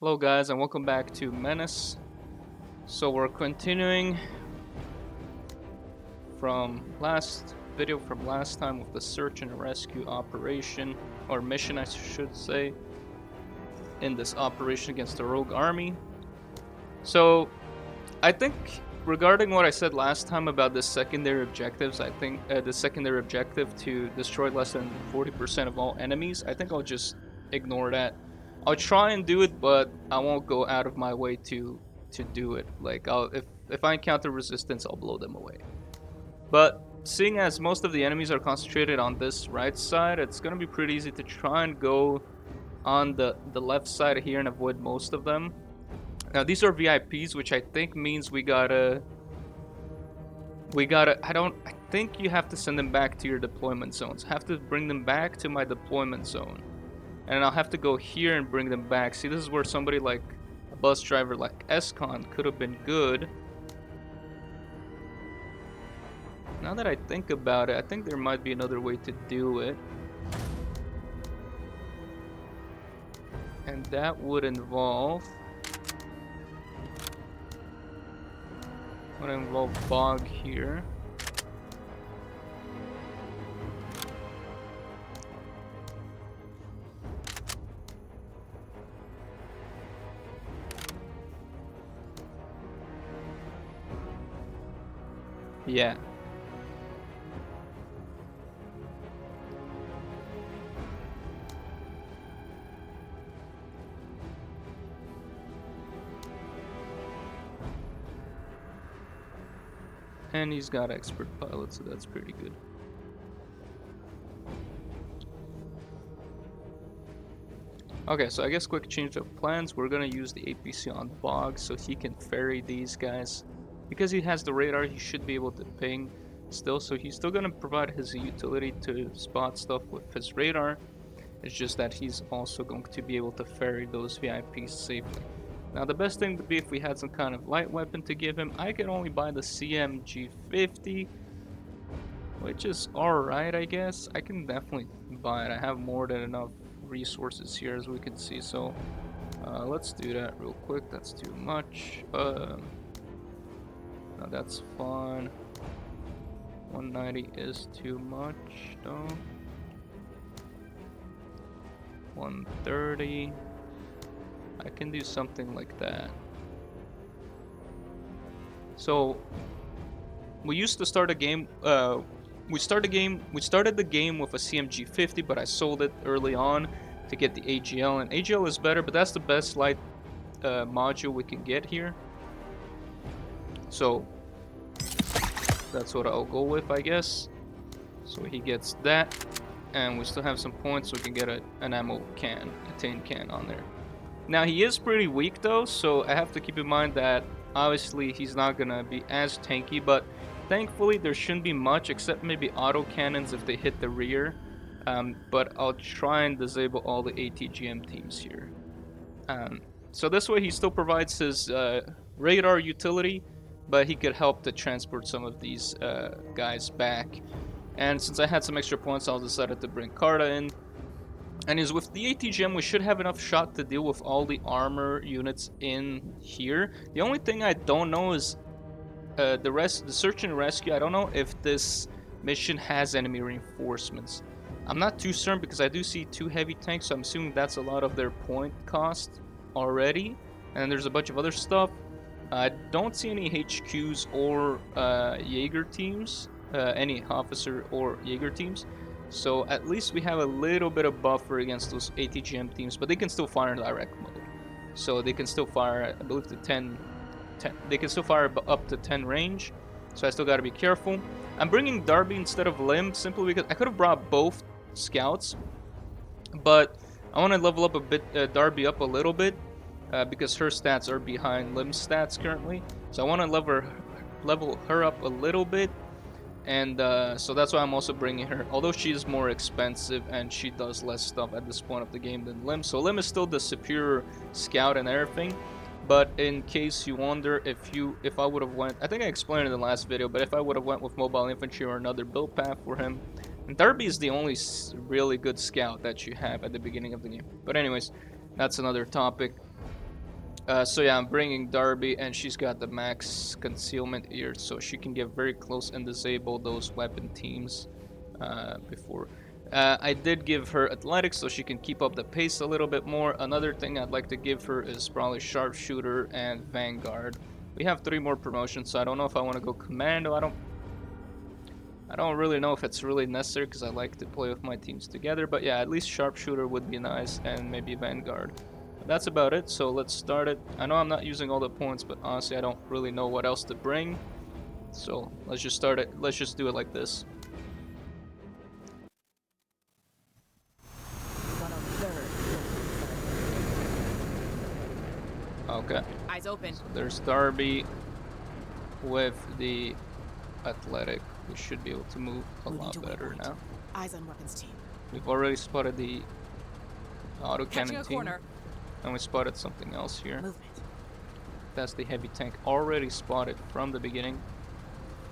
Hello guys and welcome back to Menace. So we're continuing from last time with the search and rescue operation, or mission I should say, in this operation against the rogue army. So I think regarding what I said last time about the secondary objectives, I think the secondary objective to destroy less than 40% of all enemies, I think I'll just ignore that. I'll try and do it, but I won't go out of my way to do it. Like if I encounter resistance, I'll blow them away. But seeing as most of the enemies are concentrated on this right side, it's gonna be pretty easy to try and go on the left side here and avoid most of them. Now these are VIPs, which I think means I think you have to send them back to your deployment zones. Have to bring them back to my deployment zone. And I'll have to go here and bring them back. See, this is where somebody like a bus driver like Escon could have been good. Now that I think about it, I think there might be another way to do it. And that would involve Bog here. Yeah. And he's got expert pilot, so that's pretty good. Okay, so I guess quick change of plans. We're gonna use the APC on Bog so he can ferry these guys. Because he has the radar, he should be able to ping still, so he's still gonna provide his utility to spot stuff with his radar. It's just that he's also going to be able to ferry those VIPs safely. Now the best thing would be if we had some kind of light weapon to give him. I could only buy the CMG50, which is alright, I guess. I can definitely buy it. I have more than enough resources here, as we can see. So let's do that real quick. That's too much. No, that's fine. 190 is too much, though. 130. I can do something like that. So we used to start a game. We started the game with a CMG50, but I sold it early on to get the AGL, and AGL is better, but that's the best light module we can get here. So that's what I'll go with, I guess. So he gets that, and we still have some points, so we can get an ammo can, a tin can on there. Now he is pretty weak though, so I have to keep in mind that obviously he's not gonna be as tanky, but thankfully there shouldn't be much except maybe auto cannons if they hit the rear. But I'll try and disable all the ATGM teams here. So this way he still provides his radar utility, but he could help to transport some of these guys back. And since I had some extra points, I decided to bring Carta in. And is with the ATGM, we should have enough shot to deal with all the armor units in here. The only thing I don't know is the search and rescue. I don't know if this mission has enemy reinforcements. I'm not too certain because I do see 2 heavy tanks, so I'm assuming that's a lot of their point cost already. And there's a bunch of other stuff. I don't see any HQs or Jaeger teams, any officer or Jaeger teams. So at least we have a little bit of buffer against those ATGM teams, but they can still fire in direct mode. So they can still fire, I believe, to 10. They can still fire up to 10 range. So I still got to be careful. I'm bringing Darby instead of Lim simply because I could have brought both scouts, but I want to level up a bit, Darby up a little bit, because her stats are behind Lim's stats currently. So I want to level her up a little bit. And so that's why I'm also bringing her, although she is more expensive and she does less stuff at this point of the game than Lim. So Lim is still the superior scout and everything, but in case you wonder if I would have went, I think I explained in the last video, but if I would have went with mobile infantry or another build path for him, and Darby is the only really good scout that you have at the beginning of the game. But anyways, that's another topic. So yeah, I'm bringing Darby, and she's got the max concealment here, so she can get very close and disable those weapon teams before. I did give her athletics so she can keep up the pace a little bit more. Another thing I'd like to give her is probably sharpshooter and vanguard. We have 3 more promotions, so I don't know if I want to go commando. I don't really know if it's really necessary because I like to play with my teams together. But yeah, at least sharpshooter would be nice, and maybe vanguard. But that's about it, so let's start it. I know I'm not using all the points, but honestly I don't really know what else to bring. So let's just start it. Let's just do it like this. Okay. Eyes open. So there's Darby with the athletic. We should be able to move a lot better now. Eyes on weapons team. We've already spotted the autocannon team. Corner. And we spotted something else here. Movement. That's the heavy tank, already spotted from the beginning.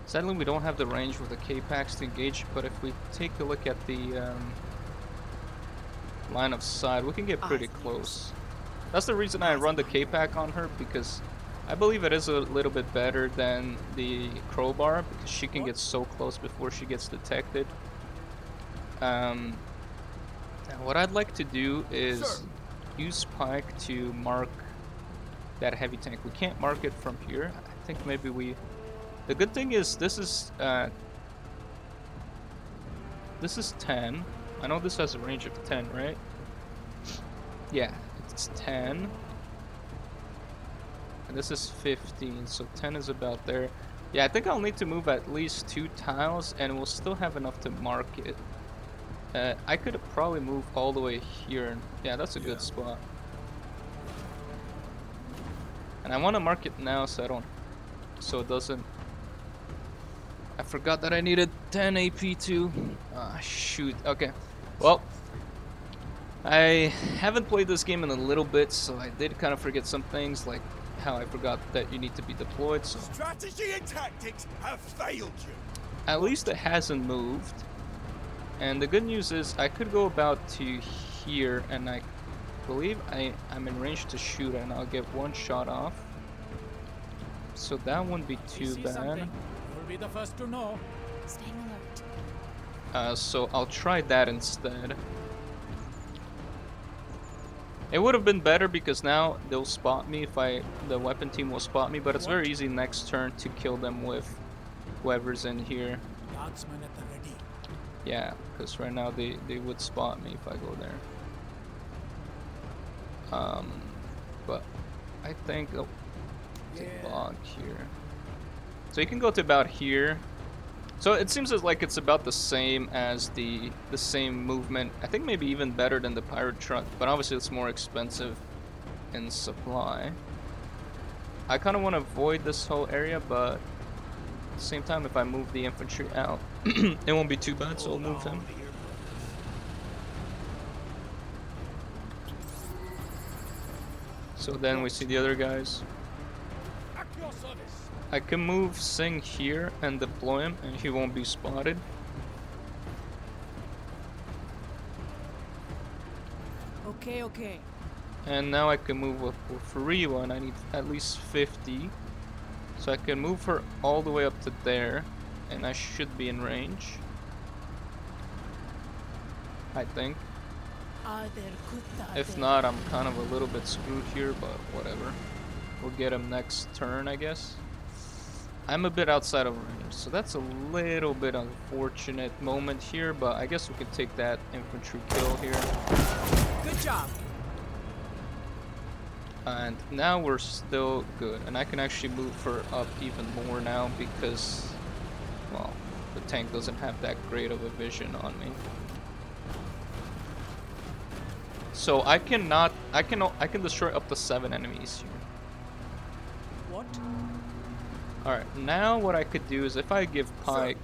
Sadly, we don't have the range with the K-Packs to engage, but if we take a look at the line of sight, we can get pretty close. That's the reason I run the K-Pack on her, because I believe it is a little bit better than the crowbar, because she can get so close before she gets detected. Now what I'd like to do is use Pike to mark that heavy tank. We can't mark it from here. I think maybe we... The good thing is this is 10. I know this has a range of 10, right? Yeah, it's 10. And this is 15, so 10 is about there. Yeah, I think I'll need to move at least 2 tiles, and we'll still have enough to mark it. I could probably move all the way here. Yeah, that's a good spot. And I want to mark it now so it doesn't... I forgot that I needed 10 AP too. Ah, shoot. Okay. Well, I haven't played this game in a little bit, so I did kind of forget some things, like how I forgot that you need to be deployed. So strategy and tactics have failed you. At least it hasn't moved. And the good news is I could go about to here, and I believe I'm in range to shoot, and I'll get 1 shot off. So that wouldn't be too bad. You'll be the first to know. Staying alert. So I'll try that instead. It would have been better because now they'll spot me if the weapon team will spot me, but it's very easy next turn to kill them with whoever's in here. Guardsmen at the ready. Yeah, because right now they would spot me if I go there. But I think it's a log here. So you can go to about here. So it seems like it's about the same as the same movement. I think maybe even better than the pirate truck, but obviously it's more expensive in supply. I kind of want to avoid this whole area, but at the same time, if I move the infantry out, it won't be too bad, so I'll move him. So then we see the other guys. I can move Singh here and deploy him, and he won't be spotted. Okay. And now I can move with Riwa, and I need at least 50. So I can move her all the way up to there, and I should be in range. I think. If not, I'm kind of a little bit screwed here, but whatever. We'll get him next turn, I guess. I'm a bit outside of range, so that's a little bit unfortunate moment here, but I guess we can take that infantry kill here. Good job. And now we're still good, and I can actually move her up even more now because, well, the tank doesn't have that great of a vision on me. So I can destroy up to 7 enemies here. What? Alright, now what I could do is if I give Pike,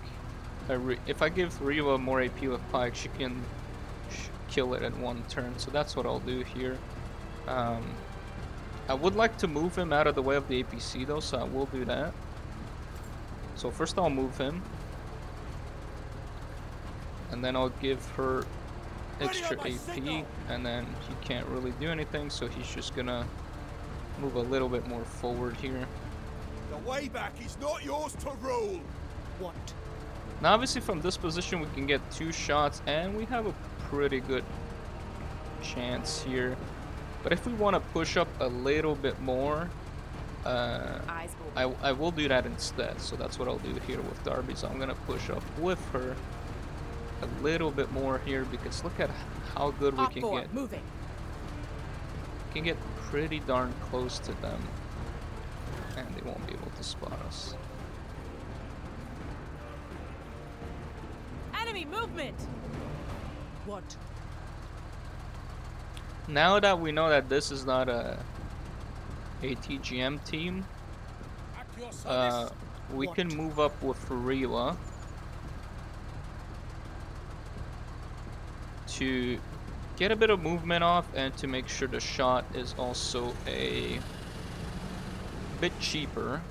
if I give Riva more AP with Pike, she can kill it in 1 turn. So that's what I'll do here. I would like to move him out of the way of the APC though, so I will do that. So first I'll move him. And then I'll give her extra AP, and then he can't really do anything, so he's just gonna Move a little bit more forward here. The way back is not yours to rule. What? Now obviously from this position we can get 2 shots and we have a pretty good chance here. But if we want to push up a little bit more, Eyes open. I will do that instead. So that's what I'll do here with Darby. So I'm gonna push up with her a little bit more here because look at how good we Op can 4, get. moving. We can get pretty darn close to them, and they won't be able to spot us. Enemy movement. What? Now that we know that this is not a ATGM team, At your service. we What? can move up with Rila to get a bit of movement off and to make sure the shot is also a bit cheaper.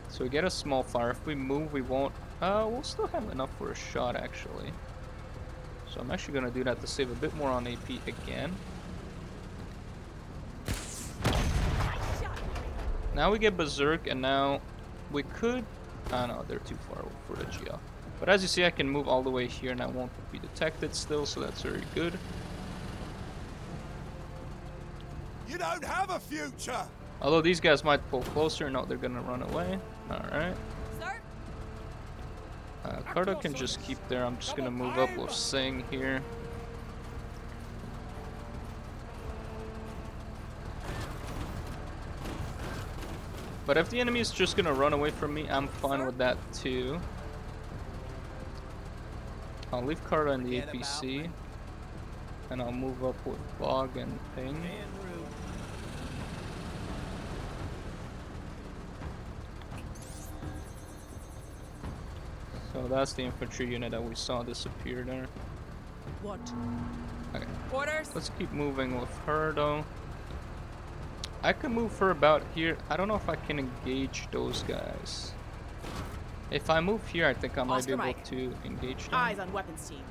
So we get a small fire. If we move, we won't. We'll still have enough for a shot actually. So I'm actually gonna do that to save a bit more on AP again. Now we get Berserk, and now we could. Oh no, they're too far for the GL. But as you see, I can move all the way here, and I won't be detected still, so that's very good. You don't have a future. Although these guys might pull closer. No, they're gonna run away. All right. Sir? Carter can just keep there. I'm just gonna move up with Singh here. But if the enemy is just gonna run away from me, I'm fine with that too. I'll leave Carter in the APC, and I'll move up with Bog and Ping. So that's the infantry unit that we saw disappear there. What? Okay, Orders? let's keep moving with her though. I can move her about here. I don't know if I can engage those guys. If I move here, I think I might be Oscar able Mike. to engage them. Eyes on weapons team.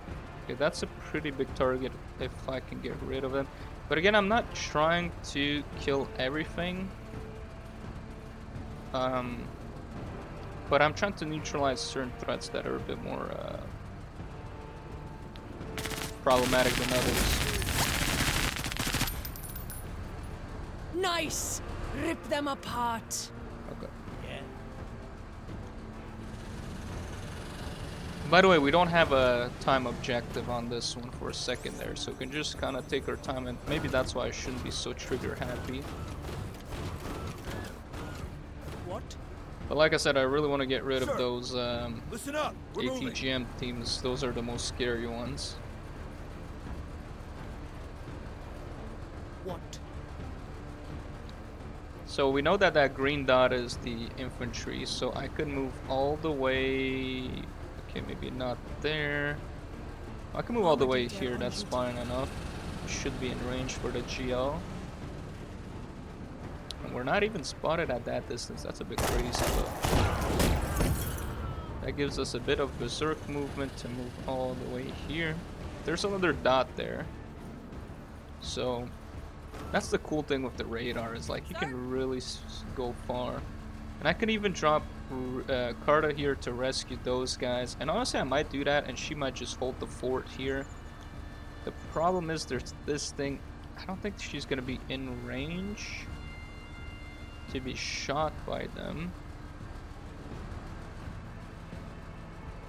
Okay, that's a pretty big target if I can get rid of them. But again, I'm not trying to kill everything. But I'm trying to neutralize certain threats that are a bit more problematic than others. Nice! Rip them apart. Okay. Yeah. By the way, we don't have a time objective on this one for a second there, so we can just kind of take our time, and maybe that's why I shouldn't be so trigger happy. What? But like I said, I really want to get rid of Sir, those Listen up. We're moving. ATGM teams. Those are the most scary ones. What? So we know that that green dot is the infantry, so I could move all the way. Okay, maybe not there. I can move all the way here. That's fine enough. Should be in range for the GL. And we're not even spotted at that distance. That's a bit crazy, but that gives us a bit of berserk movement to move all the way here. There's another dot there. So that's the cool thing with the radar, is like you can really go far. And I can even drop Carta here to rescue those guys. And honestly, I might do that, and she might just hold the fort here. The problem is there's this thing. I don't think she's gonna be in range to be shot by them.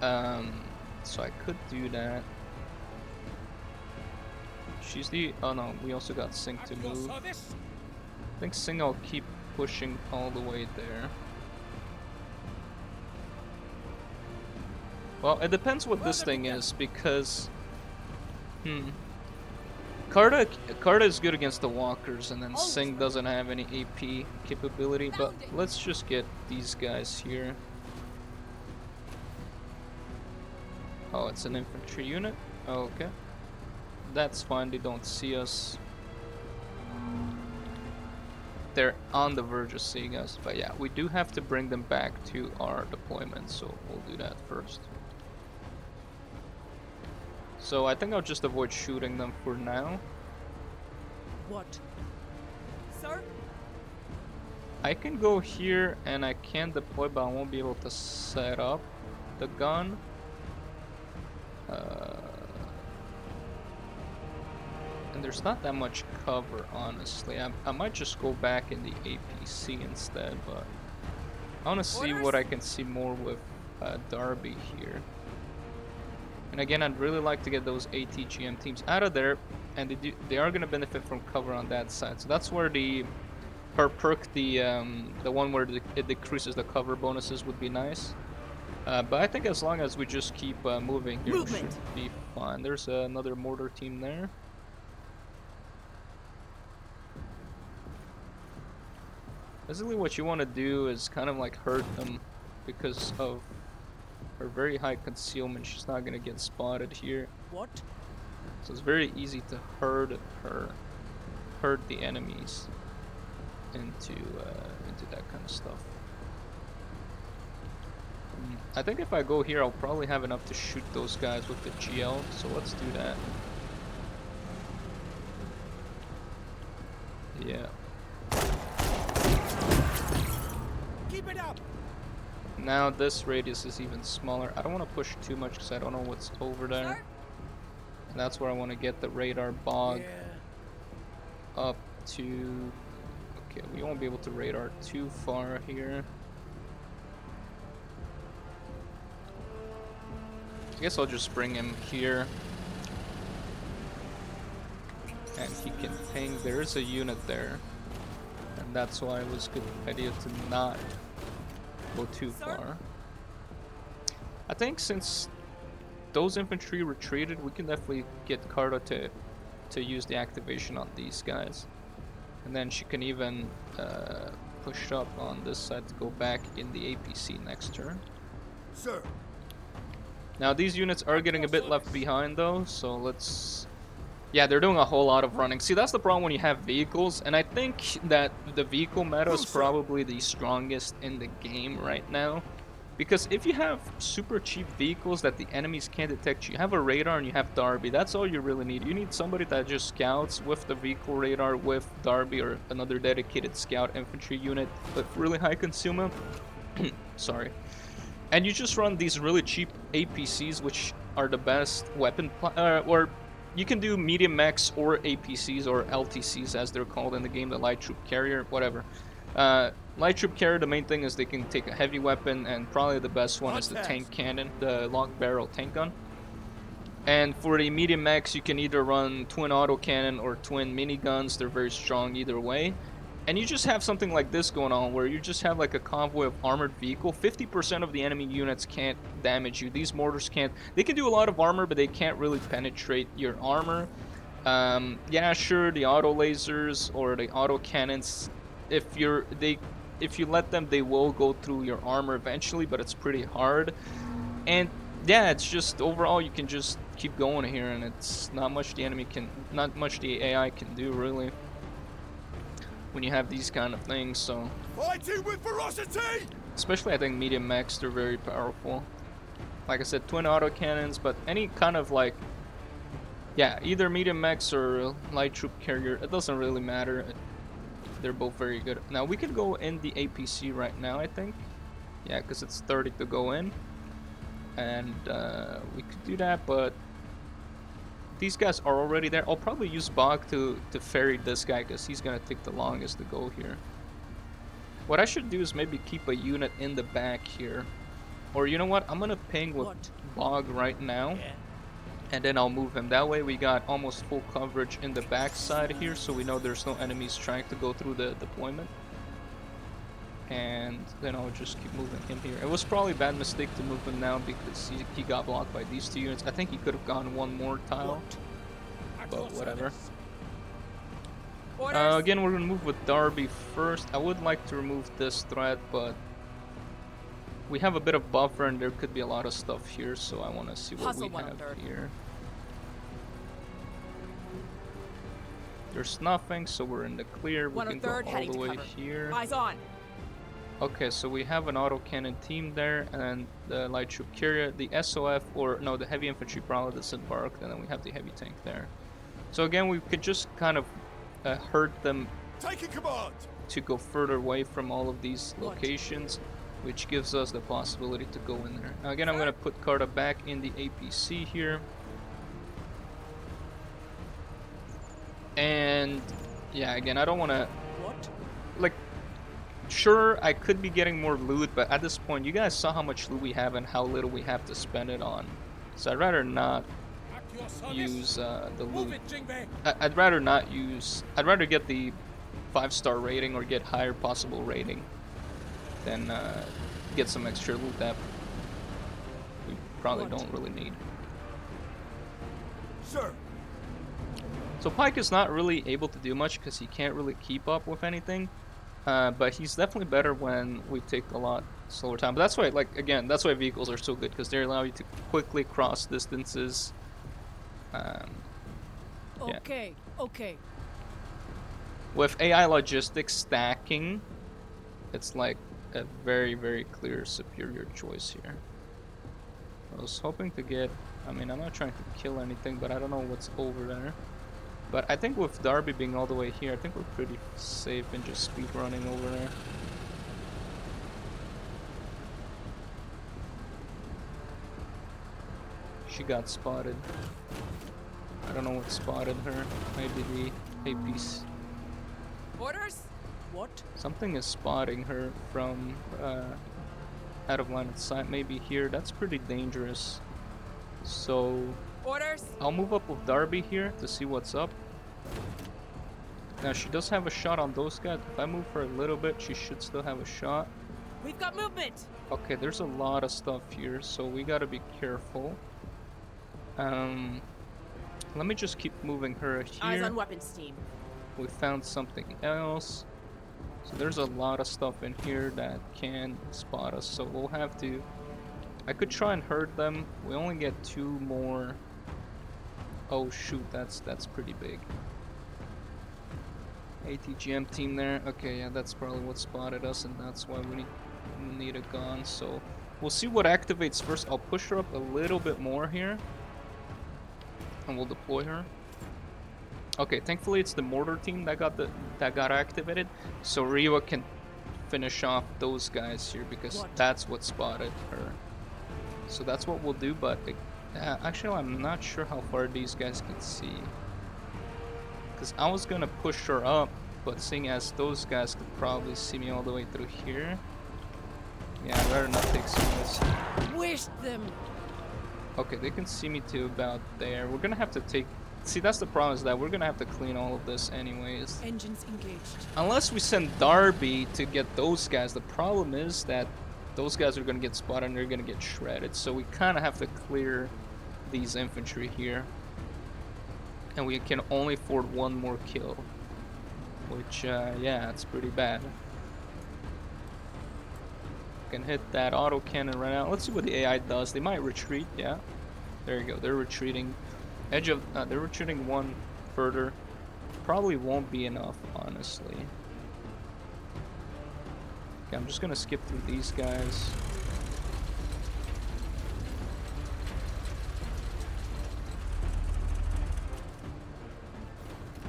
So I could do that. She's the. Oh no, we also got Singh to At your move. service. I think Singh will keep pushing all the way there. Well, it depends what this thing is, because Carta is good against the walkers, and then Singh doesn't have any AP capability. But let's just get these guys here. Oh, it's an infantry unit. Oh, okay, that's fine. They don't see us. They're on the verge of seeing us, but yeah, we do have to bring them back to our deployment, so we'll do that first. So I think I'll just avoid shooting them for now. What? Sir? I can go here and I can deploy, but I won't be able to set up the gun. And there's not that much cover, honestly. I might just go back in the APC instead, but I want to see what I can see more with Darby here. And again, I'd really like to get those ATGM teams out of there, and they are going to benefit from cover on that side. So that's where her perk, the one where it decreases the cover bonuses, would be nice. But I think as long as we just keep moving here, we should be fine. There's another mortar team there. Basically what you want to do is kind of like hurt them because of her very high concealment. She's not going to get spotted here. What? So it's very easy to hurt the enemies into that kind of stuff. I think if I go here, I'll probably have enough to shoot those guys with the GL, so let's do that. Yeah. Keep it up. Now this radius is even smaller. I don't want to push too much because I don't know what's over there. And that's where I want to get the radar bog up to... Okay, we won't be able to radar too far here. I guess I'll just bring him here. And he can ping. There is a unit there. And that's why it was a good idea to not go too far. I think since those infantry retreated, we can definitely get Cardo to use the activation on these guys. And then she can even push up on this side to go back in the APC next turn. Sir. Now these units are getting a bit left behind though, so let's... Yeah, they're doing a whole lot of running. See, that's the problem when you have vehicles, and I think that the vehicle meta is probably the strongest in the game right now. Because if you have super cheap vehicles that the enemies can't detect, you have a radar and you have Darby, that's all you really need. You need somebody that just scouts with the vehicle radar with Darby or another dedicated scout infantry unit with really high concealment. Sorry. And you just run these really cheap APCs, which are the best weapon, or you can do medium mechs or APCs or LTCs as they're called in the game, the light troop carrier, whatever. Light troop carrier, the main thing is they can take a heavy weapon, and probably the best one is the tank cannon, the long barrel tank gun. And for the medium mechs, you can either run twin autocannon or twin miniguns. They're very strong either way. And you just have something like this going on, where you just have like a convoy of armored vehicle. 50% of the enemy units can't damage you. These mortars can't. They can do a lot of armor, but they can't really penetrate your armor. Yeah, sure, the auto lasers or the auto cannons, if you let them, they will go through your armor eventually, but it's pretty hard. And yeah, it's just overall you can just keep going here, and it's not much the AI can do really when you have these kind of things. So Fighting with ferocity. especially I think medium mechs, they're very powerful. Like I said, twin autocannons, but any kind of like, yeah, either medium mechs or light troop carrier, it doesn't really matter. They're both very good. Now we could go in the APC right now, I think. Yeah, because it's 30 to go in. And we could do that, but these guys are already there. I'll probably use Bog to ferry this guy, because he's going to take the longest to go here. What I should do is maybe keep a unit in the back here. Or you know what? I'm going to ping with Bog right now. And then I'll move him. That way we got almost full coverage in the back side here, so we know there's no enemies trying to go through the deployment. And then I'll just keep moving him here. It was probably a bad mistake to move him now because he got blocked by these two units. I think he could have gone one more tile, but whatever. Again, we're going to move with Darby first. I would like to remove this threat, but we have a bit of buffer and there could be a lot of stuff here, so I want to see what we have here. There's nothing, so we're in the clear. We can go all the way here. Eyes on. Okay, so we have an autocannon team there, and the light troop carrier, the SOF, or no, the heavy infantry probably disembarked, and then we have the heavy tank there. So again, we could just kind of hurt them Taking command. to go further away from all of these locations, which gives us the possibility to go in there. Now again, I'm gonna put Carta back in the APC here. And yeah, again, I don't want to, What? like, sure, I could be getting more loot, but at this point, you guys saw how much loot we have and how little we have to spend it on. So I'd rather not At your service. use the Move loot. it, Jingbe. I'd rather not use, I'd rather get the 5-star rating or get higher possible rating than get some extra loot that we probably What? don't really need. Sir. So Pike is not really able to do much because he can't really keep up with anything. But he's definitely better when we take a lot slower time. But that's why, like, again, that's why vehicles are so good, because they allow you to quickly cross distances. Yeah. Okay, okay. With AI logistics stacking, it's like a very, very clear superior choice here. I was hoping to get, I mean, I'm not trying to kill anything, but I don't know what's over there. But I think with Darby being all the way here, I think we're pretty safe in just speed running over there. She got spotted. I don't know what spotted her. Maybe the APC. Orders? What? Something is spotting her from out of line of sight. Maybe here. That's pretty dangerous. So Orders? I'll move up with Darby here to see what's up. Now she does have a shot on those guys. If I move her a little bit, she should still have a shot. We've got movement. Okay, there's a lot of stuff here, so we gotta be careful. Let me just keep moving her here. Eyes on weapons team. We found something else. So there's a lot of stuff in here that can spot us, so we'll have to... I could try and hurt them. We only get 2 more. Oh shoot, that's pretty big. ATGM team there. Okay, yeah, that's probably what spotted us, and that's why we need a gun. So we'll see what activates first. I'll push her up a little bit more here, and we'll deploy her. Okay, thankfully it's the mortar team that got activated, so Ryua can finish off those guys here because that's what spotted her. So that's what we'll do, but actually I'm not sure how far these guys can see. Because I was gonna push her up, but seeing as those guys could probably see me all the way through here, yeah, I'd rather not take some risk. Wish them. Okay, they can see me to about there. We're gonna have to take... See, that's the problem, is that we're gonna have to clean all of this anyways. Engines engaged. Unless we send Darby to get those guys. The problem is that those guys are gonna get spotted and they're gonna get shredded. So we kind of have to clear these infantry here. And we can only afford 1 more kill. Which, yeah, it's pretty bad. Can hit that autocannon right now. Let's see what the AI does. They might retreat, yeah. There you go, they're retreating. Edge of, they're retreating 1 further. Probably won't be enough, honestly. Okay, I'm just gonna skip through these guys.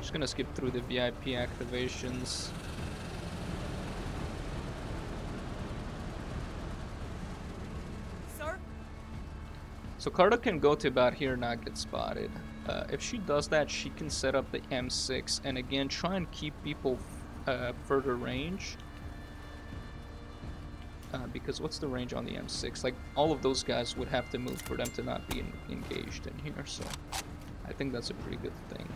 Just gonna skip through the VIP activations. Sir? So Carta can go to about here and not get spotted. If she does that, she can set up the M6 and again try and keep people further range. Because what's the range on the M6? Like, all of those guys would have to move for them to not be engaged in here, so I think that's a pretty good thing.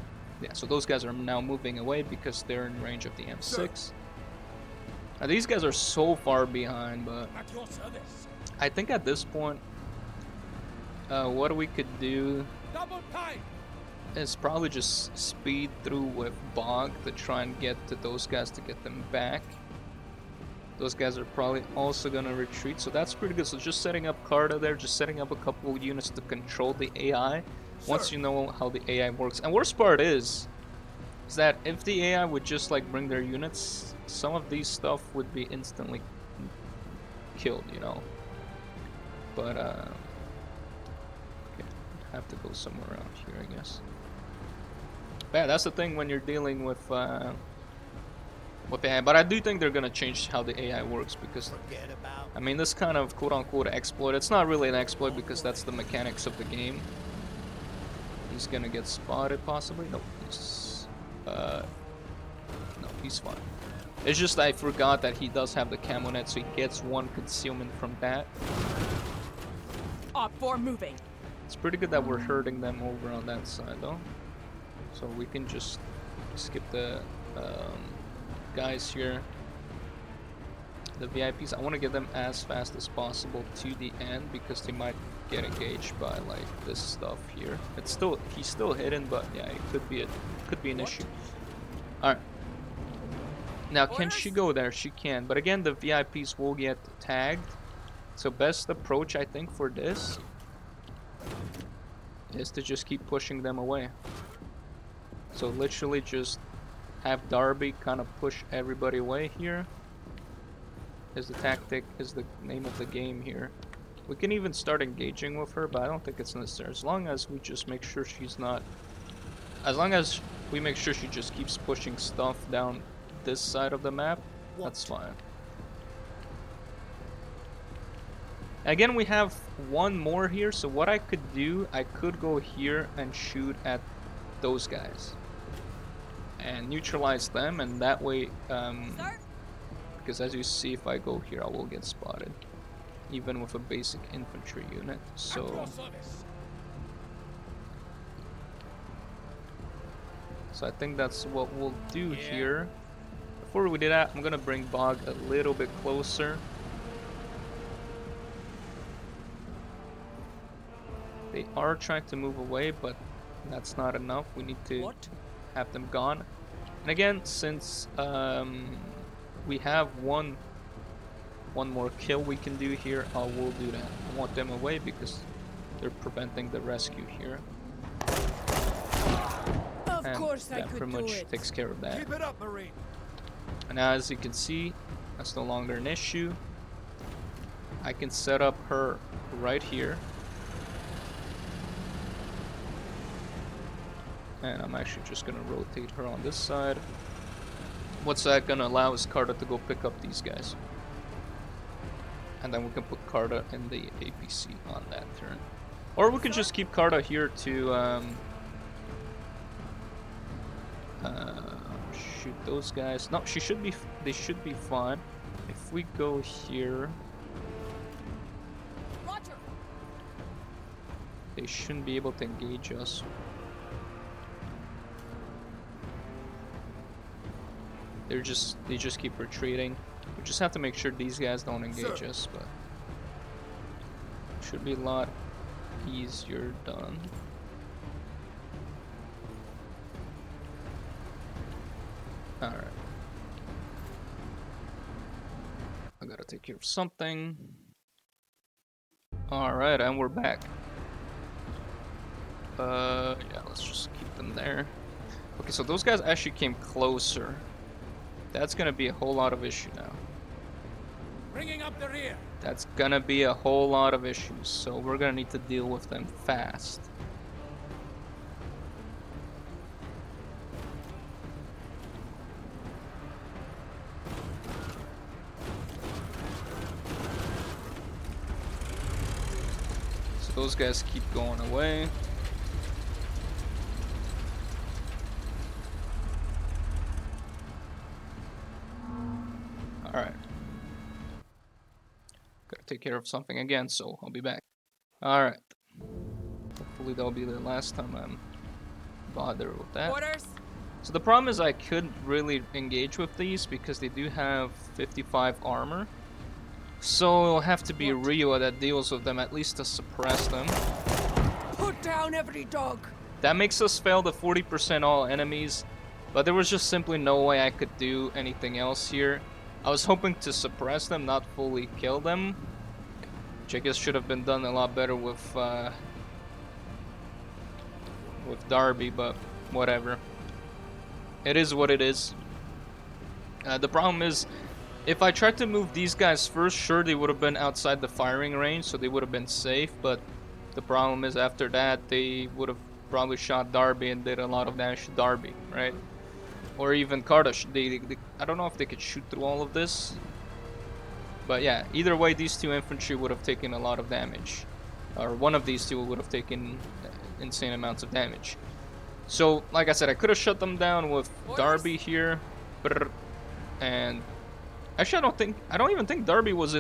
Yeah, so those guys are now moving away because they're in range of the M6. Now, these guys are so far behind, but At your service. I think at this point, what we could do Double time. is probably just speed through with Bog to try and get to those guys to get them back. Those guys are probably also gonna retreat, so that's pretty good. So just setting up Carta there, just setting up a couple units to control the AI. Once you know how the AI works. And worst part is that if the AI would just like bring their units, some of these stuff would be instantly killed, you know. But okay, have to go somewhere around here, I guess. Yeah, that's the thing when you're dealing with AI. But I do think they're gonna change how the AI works because, I mean, this kind of quote-unquote exploit. It's not really an exploit because that's the mechanics of the game. He's gonna get spotted possibly. No, he's no, he's fine. It's just I forgot that he does have the camo net, so he gets one concealment from that. Op 4 moving. It's pretty good that we're hurting them over on that side though, so we can just skip the guys here. The VIPs, I want to get them as fast as possible to the end because they might get engaged by like this stuff here. It's still, he's still hidden, but yeah, it could be an issue. All right. Now, can she go there? She can, but again, the VIPs will get tagged. So best approach, I think, for this is to just keep pushing them away. So literally just have Darby kind of push everybody away here. Is the tactic, is the name of the game here. We can even start engaging with her, but I don't think it's necessary. As long as we just make sure she's not... As long as we make sure she just keeps pushing stuff down this side of the map, that's fine. Again, we have one more here, so what I could do, I could go here and shoot at those guys. And neutralize them, and that way... because as you see, if I go here, I will get spotted. Even with a basic infantry unit, so... So I think that's what we'll do here. Before we do that, I'm gonna bring Bog a little bit closer. They are trying to move away, but that's not enough. We need to have them gone. And again, since we have one more kill we can do here, I will do that. I want them away because they're preventing the rescue here. Of course that pretty much takes care of that. Keep it up, Marine. And now, as you can see, that's no longer an issue. I can set up her right here. And I'm actually just gonna rotate her on this side. What's that gonna allow is Carter to go pick up these guys. And then we can put Carter in the APC on that turn. Or we can just keep Carter here to shoot those guys. No, they should be fine. If we go here, Roger. they shouldn't be able to engage us. They just keep retreating. We just have to make sure these guys don't engage us, but should be a lot easier done. Alright. I gotta take care of something. Alright, and we're back. Yeah, let's just keep them there. Okay, so those guys actually came closer. That's gonna be a whole lot of issue now. Bringing up the rear. That's gonna be a whole lot of issues, so we're gonna need to deal with them fast. So those guys keep going away. Alright. Gotta take care of something again, so I'll be back. Alright. Hopefully that'll be the last time I'm bothered with that. Orders. So the problem is I couldn't really engage with these because they do have 55 armor. So it'll have to be Rio that deals with them, at least to suppress them. Put down every dog. That makes us fail the 40% all enemies, but there was just simply no way I could do anything else here. I was hoping to suppress them, not fully kill them, which I guess should have been done a lot better with Darby, but whatever. It is what it is. The problem is, If I tried to move these guys first, sure, they would have been outside the firing range, so they would have been safe, but the problem is after that, they would have probably shot Darby and did a lot of damage to Darby, right? Or even Kardash. I don't know if they could shoot through all of this. But yeah, either way, these two infantry would have taken a lot of damage. Or one of these two would have taken insane amounts of damage. So, like I said, I could have shut them down with Darby here. And actually, I don't even think Darby was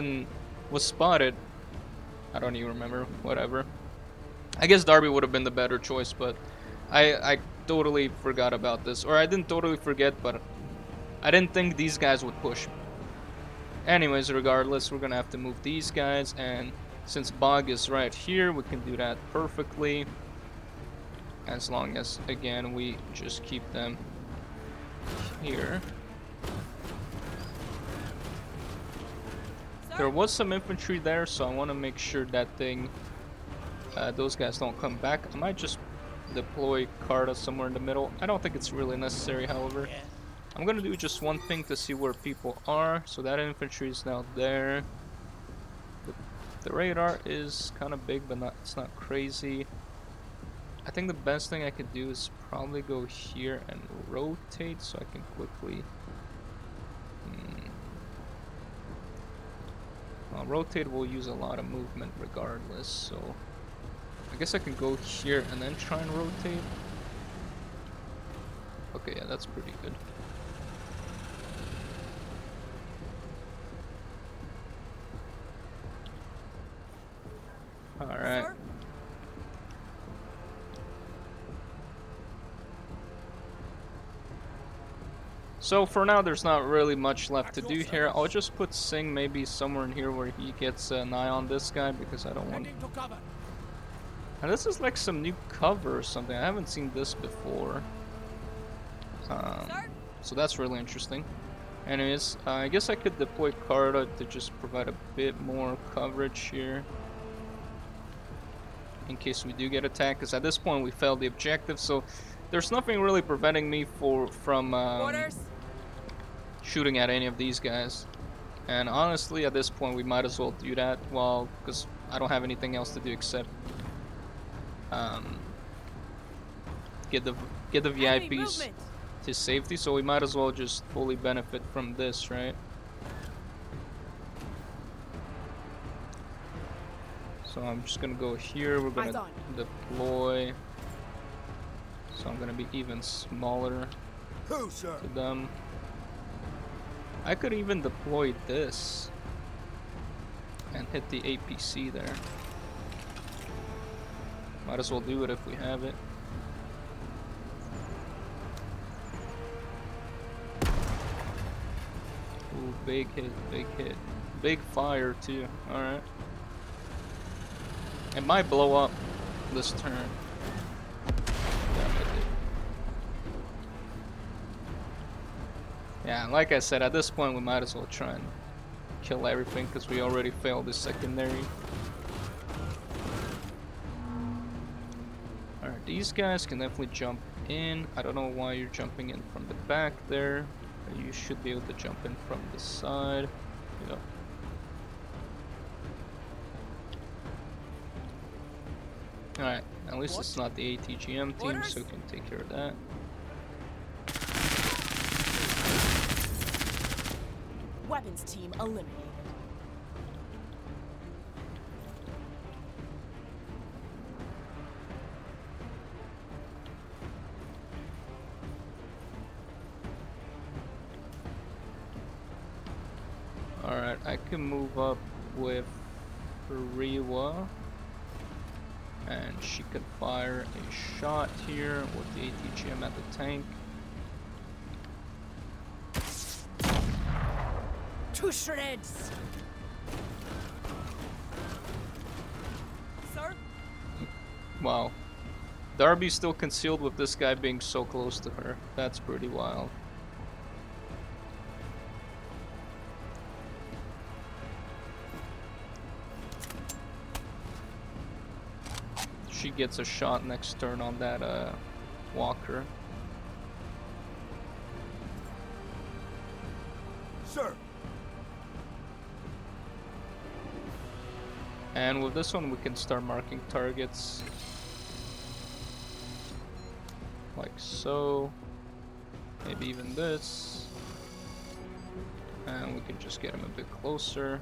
spotted. I don't even remember. Whatever. I guess Darby would have been the better choice, but I totally forgot about this. Or I didn't totally forget, but I didn't think these guys would push. Anyways, regardless, we're gonna have to move these guys, and since Bog is right here, we can do that perfectly. As long as, again, we just keep them here. There was some infantry there, so I want to make sure that those guys don't come back. I might just deploy Carta somewhere in the middle. I don't think it's really necessary, however. I'm gonna do just one thing to see where people are. So that infantry is now there. The radar is kind of big, but it's not crazy. I think the best thing I could do is probably go here and rotate so I can quickly... Well, rotate will use a lot of movement regardless, so... I guess I can go here and then try and rotate. Okay, yeah, that's pretty good. Alright. So for now, there's not really much left to do here. I'll just put Singh maybe somewhere in here where he gets an eye on this guy, because I don't want... And this is like some new cover or something. I haven't seen this before. So that's really interesting. Anyways, I guess I could deploy Carta to just provide a bit more coverage here. In case we do get attacked, because at this point we failed the objective, so there's nothing really preventing me from shooting at any of these guys. And honestly, at this point, we might as well do that, well, because I don't have anything else to do except get the VIPs to safety. So we might as well just fully benefit from this, right? So I'm just gonna go here. We're gonna deploy. So I'm gonna be even smaller to them. I could even deploy this and hit the APC there. Might as well do it if we have it. Ooh, big hit, big hit. Big fire too, alright. It might blow up this turn. Yeah, like I said, at this point we might as well try and kill everything because we already failed the secondary. Alright, these guys can definitely jump in. I don't know why you're jumping in from the back there. You should be able to jump in from the side. Yep. Alright, at least it's not the ATGM team, so we can take care of that. Weapons team eliminated. Alright, I can move up with Riwa, and she could fire a shot here with the ATGM at the tank. To shreds! Sir? Wow. Darby's still concealed with this guy being so close to her. That's pretty wild. She gets a shot next turn on that walker. Sir. And with this one, we can start marking targets. Like so. Maybe even this. And we can just get him a bit closer.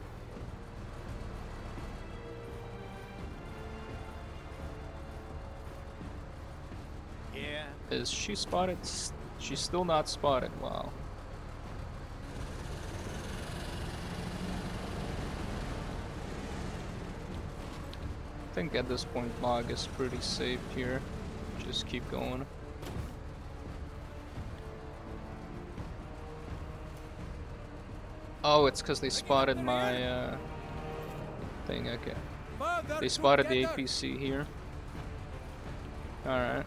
Yeah. Is she spotted? She's still not spotted. Wow. I think at this point Log is pretty safe here. Just keep going. Oh, it's because they spotted my thing. Okay. Further They spotted the together. APC here. Alright.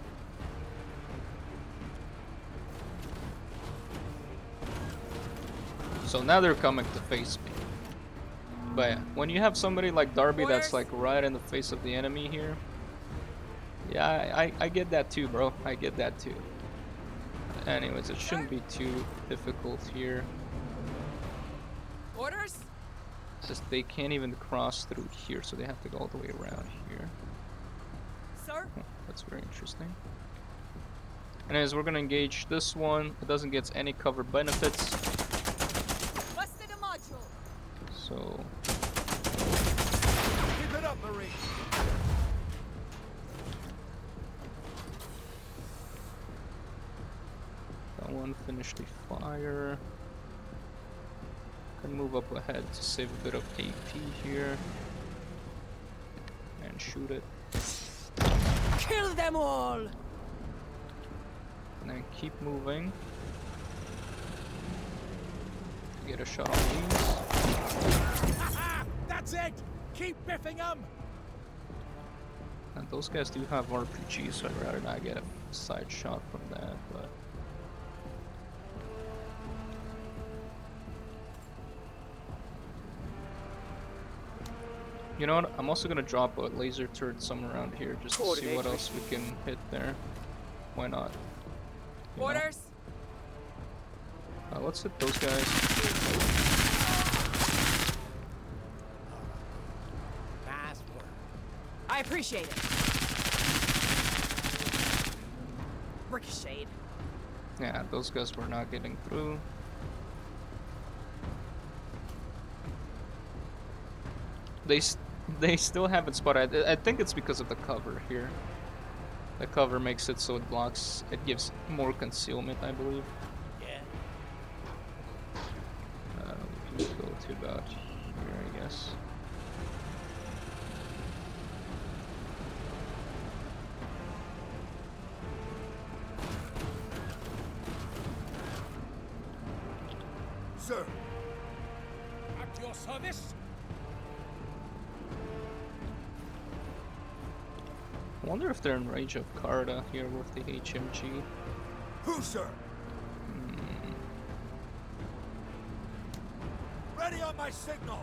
So now they're coming to face me. But yeah, when you have somebody like Darby that's like right in the face of the enemy here. Yeah, I get that too, bro. I get that too. Anyways, it shouldn't be too difficult here. Orders? Just they can't even cross through here, so they have to go all the way around here. Sir? Oh, that's very interesting. Anyways, we're gonna engage this one. It doesn't get any cover benefits. Busted a module. So Keep it up, Marine. that one finished the fire. Can move up ahead to save a bit of AP here. And shoot it. Kill them all! And then keep moving. Get a shot on these. That's it. Keep biffing them. And those guys do have RPGs, so I'd rather not get a side shot from that, but... You know what? I'm also gonna drop a laser turret somewhere around here just to see what else we can hit there. Why not? You know? Orders? Let's hit those guys. Nice work. I appreciate it. Ricocheted. Yeah, those guys were not getting through. They still haven't spotted. I think it's because of the cover here. The cover makes it so it blocks. It gives more concealment, I believe. Yeah. We can go to about here, I guess. Sir. At your service. I wonder if they're in range of Carta here with the HMG. Who, sir? Ready on my signal.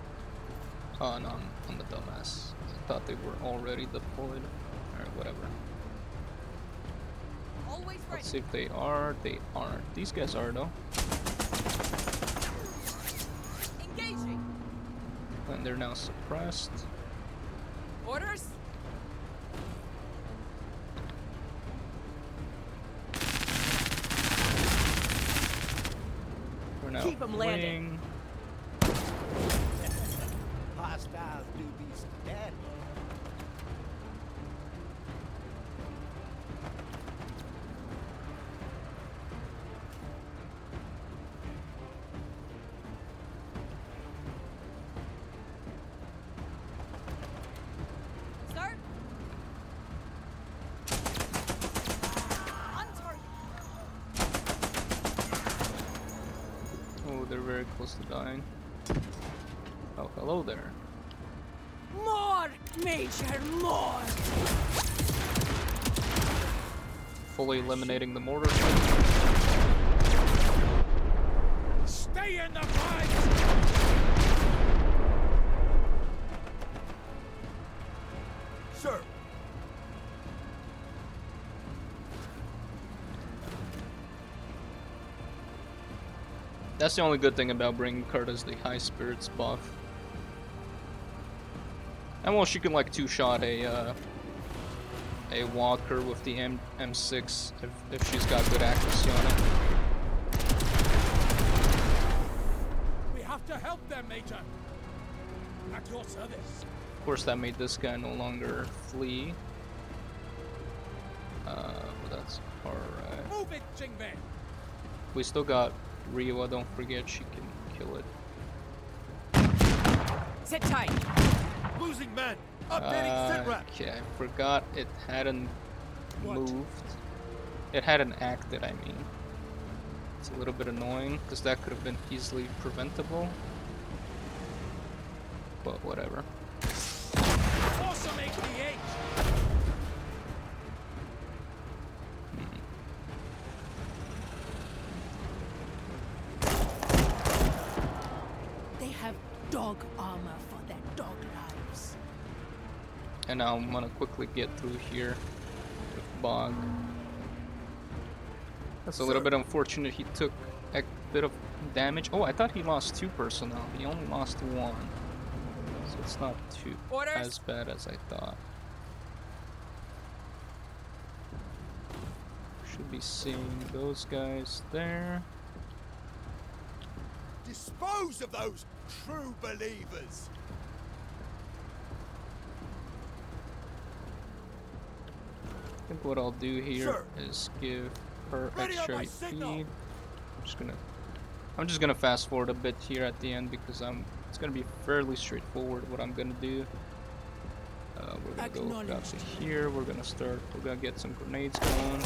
Oh no, I'm the dumbass. I thought they were already deployed. Alright, whatever. Always ready. Let's see if they are. They aren't. These guys are though. Engaging. And they're now suppressed. Orders? We're now Keep 'em landing. fleeing. Hostiles do be dead. Sir? On target. Oh, they're very close to dying. Oh, hello there. More! Major, more! Fully eliminating the mortar. Stay in the fight. Sir. That's the only good thing about bringing Kurt as the high spirits buff. And well, she can like two-shot a walker with the M6 if she's got good accuracy on it. We have to help them, Major. At your service. Of course, that made this guy no longer flee. But that's alright. Move it, Jingve. We still got Ryua, don't forget she can kill it. Sit tight. Losing men. Updating sit rep. Okay, I forgot it hadn't What? moved. It hadn't acted, I mean. It's a little bit annoying, because that could have been easily preventable. But whatever. Awesome HDH. They have dog armor for their dog lives. And now I'm gonna quickly get through here with Bog. That's a little bit unfortunate. He took a bit of damage. Oh, I thought he lost 2 personnel. He only lost 1. So it's not too Orders. as bad as I thought. Should be seeing those guys there. Dispose of those true believers. I think what I'll do here Sure. is give her Ready on extra my AP. signal. I'm just gonna fast forward a bit here at the end because it's gonna be fairly straightforward what I'm gonna do. We're gonna go up to here. We're gonna get some grenades going.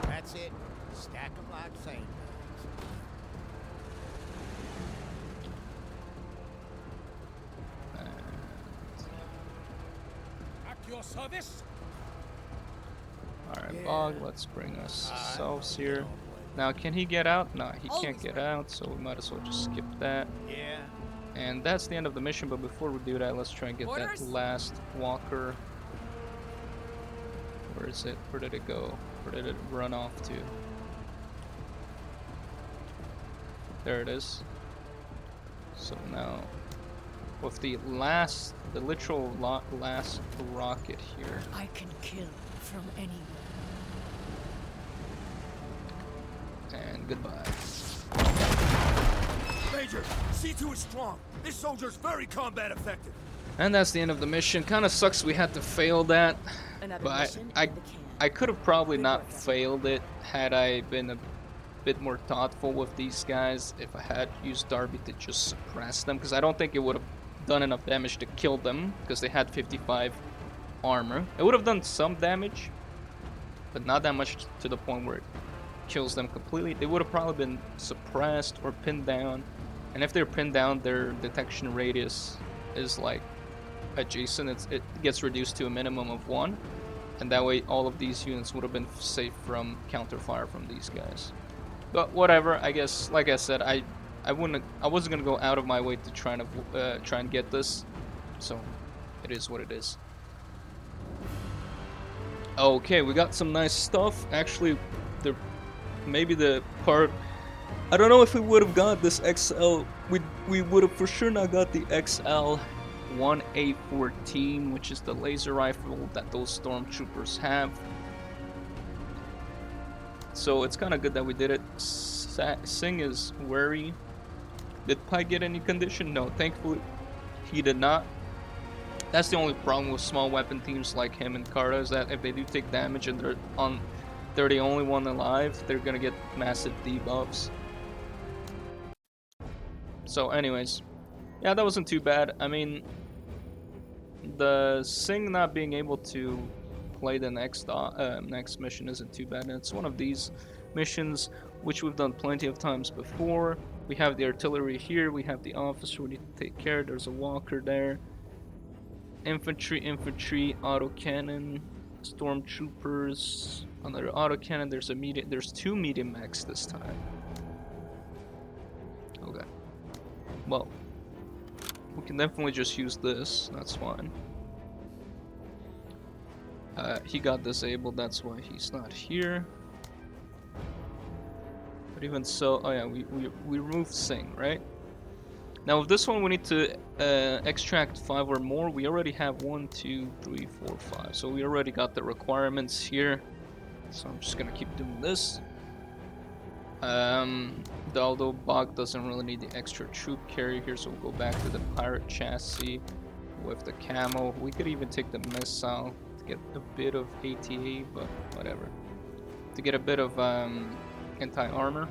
That's it. Stack them like same. At your service. Alright, Bog, let's bring ourselves here. Now, can he get out? No, he can't get out, so we might as well just skip that. Yeah. And that's the end of the mission, but before we do that, let's try and get Orders? that last walker. Where is it? Where did it go? Where did it run off to? There it is. So now, with the literal last rocket here. I can kill from anywhere. And goodbye. Major, C2 is strong. This soldier's very combat effective. And that's the end of the mission. Kind of sucks we had to fail that, Another but mission I in the can. I could have probably Good not work, Evan. failed it had I been a bit more thoughtful with these guys. If I had used Darby to just suppress them, because I don't think it would have done enough damage to kill them, because they had 55 armor. It would have done some damage, but not that much to the point where it kills them completely. They would have probably been suppressed or pinned down, and if they're pinned down, their detection radius is like adjacent. It gets reduced to a minimum of 1, and that way all of these units would have been safe from counterfire from these guys. But whatever, I guess, like I said, I wasn't gonna go out of my way to try and get this, so it is what it is. Okay, we got some nice stuff. Actually, maybe the part, I don't know if we would have got this XL. We would have for sure not got the XL 1A14, which is the laser rifle that those stormtroopers have. So it's kind of good that we did it. Singh is wary. Did Pai get any condition? No, thankfully he did not. That's the only problem with small weapon teams like him and Carta, is that if they do take damage and they're the only one alive, they're gonna get massive debuffs. So anyways, yeah, that wasn't too bad. I mean, the Singh not being able to play the next mission isn't too bad, and it's one of these missions which we've done plenty of times before. We have the artillery here, we have the officer we need to take care of, there's a walker there. Infantry, autocannon, stormtroopers, another autocannon, there's 2 medium mechs this time. Okay. Well, we can definitely just use this, that's fine. He got disabled, that's why he's not here. But even so, oh yeah, we removed Singh, right? Now with this one we need to extract 5 or more. We already have 1, 2, 3, 4, 5. So we already got the requirements here. So I'm just gonna keep doing this. Although Bog doesn't really need the extra troop carrier here, so we'll go back to the pirate chassis with the camo. We could even take the missile to get a bit of ATA, but whatever. To get a bit of anti-armor.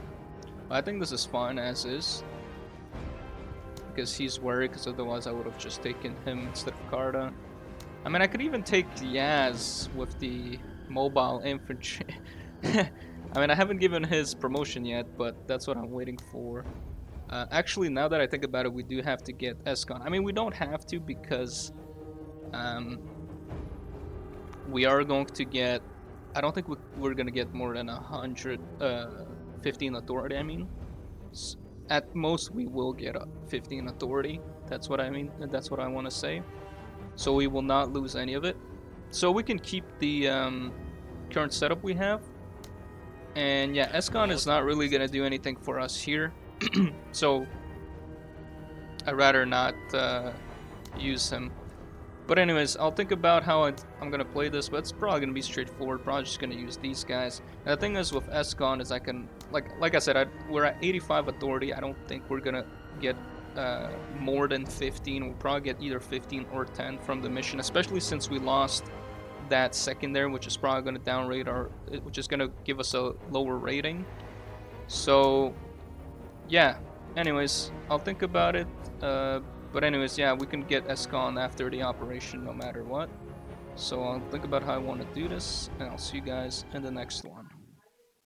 I think this is fine as is. Because he's worried, because otherwise I would have just taken him instead of Carta. I mean, I could even take Yaz with the mobile infantry. I mean, I haven't given his promotion yet, but that's what I'm waiting for. Actually, now that I think about it, we do have to get Escon. I mean, we don't have to because we are going to get... I don't think we're going to get more than 115 authority, I mean. At most, we will get 15 authority. That's what I mean. That's what I want to say. So we will not lose any of it. So we can keep the current setup we have. And yeah, Escon is not really going to do anything for us here. So I'd rather not use him. But anyways, I'll think about how I'm going to play this, but it's probably going to be straightforward. Probably just going to use these guys. And the thing is with Escon is I can, like I said, we're at 85 authority. I don't think we're going to get more than 15. We'll probably get either 15 or 10 from the mission, especially since we lost that secondary, which is probably going to downrate our, which is going to give us a lower rating. So yeah, anyways, I'll think about it. But anyways, yeah, we can get Escon after the operation no matter what. So I'll think about how I want to do this, and I'll see you guys in the next one.